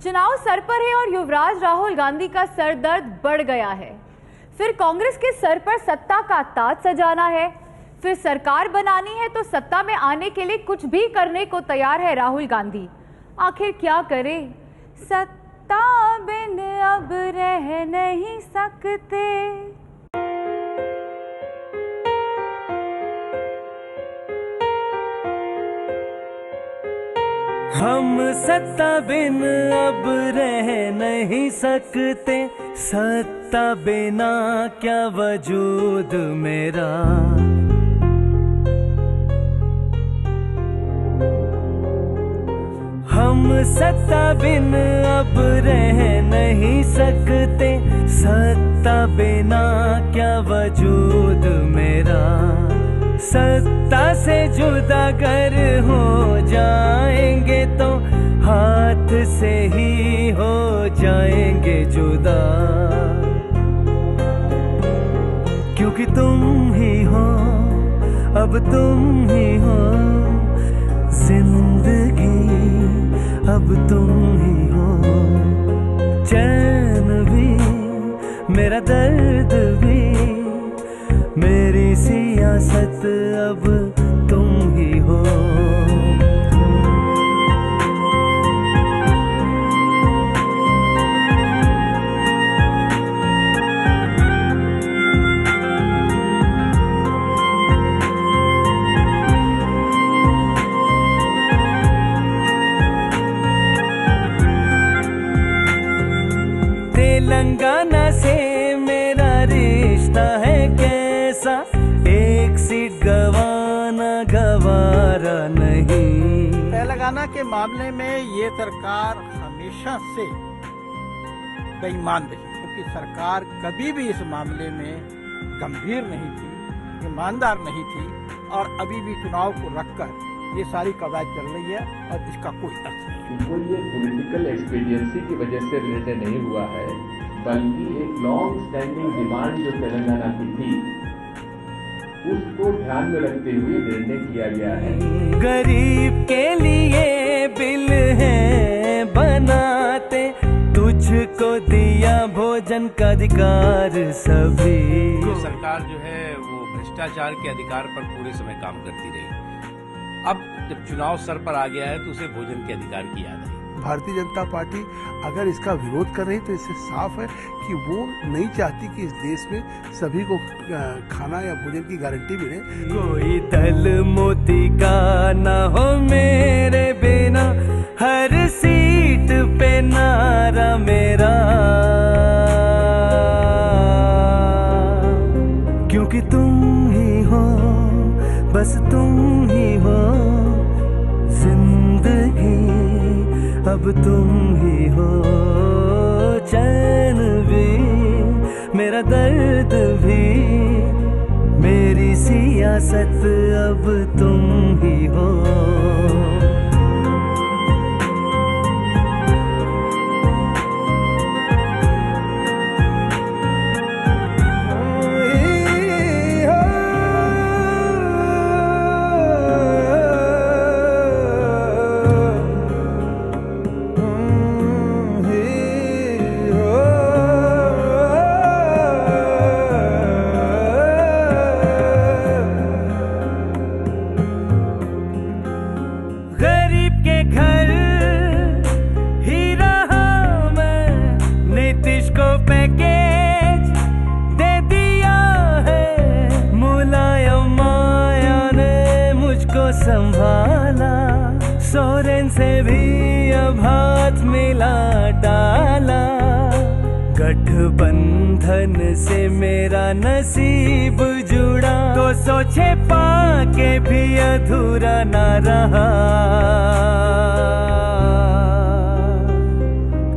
चुनाव सर पर है और युवराज राहुल गांधी का सर दर्द बढ़ गया है। फिर कांग्रेस के सर पर सत्ता का ताज सजाना है, फिर सरकार बनानी है, तो सत्ता में आने के लिए कुछ भी करने को तैयार है राहुल गांधी। आखिर क्या करे, सत्ता बिन अब रह नहीं सकते। हम सत्ता बिन अब रह नहीं सकते, सत्ता बिना क्या वजूद मेरा। हम सत्ता बिन अब रह नहीं सकते, सत्ता बिना क्या वजूद मेरा। सत्ता से जुदा कर हो जाएंगे तो हाथ से ही हो जाएंगे जुदा। क्योंकि तुम ही हो, अब तुम ही हो जिंदगी, अब तुम ही हो। चैन भी मेरा दर्द भी, मेरी सियासत अब तुम ही हो। तेलंगाना से मेरा रिश्ता है कैसा, एक सीट गवाना गवारा नहीं। तेलंगाना के मामले में ये सरकार हमेशा से बेईमान रही, क्योंकि सरकार कभी भी इस मामले में गंभीर नहीं थी, ईमानदार नहीं थी, और अभी भी चुनाव को रखकर ये सारी कवायद चल रही है और इसका कोई अर्थ नहीं। तो ये पॉलिटिकल एक्सपीडियंसी की वजह से निर्णय नहीं हुआ है, बल्कि एक लॉन्ग स्टैंडिंग डिमांड जो तेलंगाना की थी उसको ध्यान में रखते हुए निर्णय किया गया है। गरीब के लिए बिल है बनाते, तुझको दिया भोजन का अधिकार सभी। सरकार जो है वो भ्रष्टाचार के अधिकार पर पूरे समय काम करती रही। अब जब चुनाव सर पर आ गया है तो उसे भोजन के अधिकार की याद आई। भारतीय जनता पार्टी अगर इसका विरोध कर रही तो इससे साफ है कि वो नहीं चाहती कि इस देश में सभी को खाना या भोजन की गारंटी मिले। कोई दल मोती का ना हो मेरे बिना, हर सीट पे नारा मेरा। क्योंकि तुम ही हो, बस तुम ही हो जिंदगी, अब तुम ही हो। चैन भी मेरा दर्द भी, मेरी सियासत अब तुम ही हो। गरीब के घर ही रहा मैं, नीतीश को पैकेज दे दिया है। मुलायम माया ने मुझको संभाला, सोरेन से भी अब हाथ मिला डाला। गठबंधन से मेरा नसीब जुड़ा, तो सोचे पाके भी अधूरा ना रहा।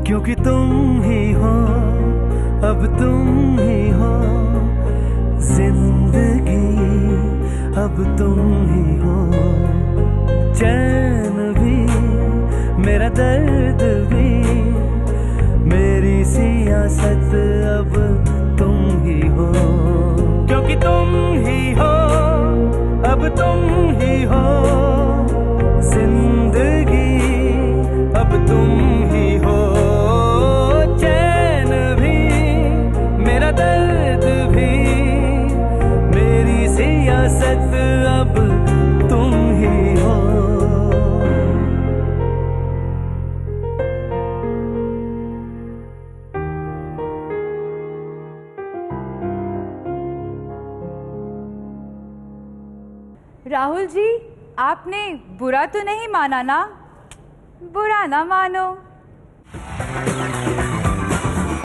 क्योंकि तुम ही हो, अब तुम ही हो जिंदगी, अब तुम ही हो। चैन भी मेरा दर्द भी, मेरी सियासत अब तुम ही हो। क्योंकि तुम ही हो, अब तुम ही हो जिंदगी, अब तुम ही हो। राहुल जी, आपने बुरा तो नहीं माना ना? बुरा ना मानो।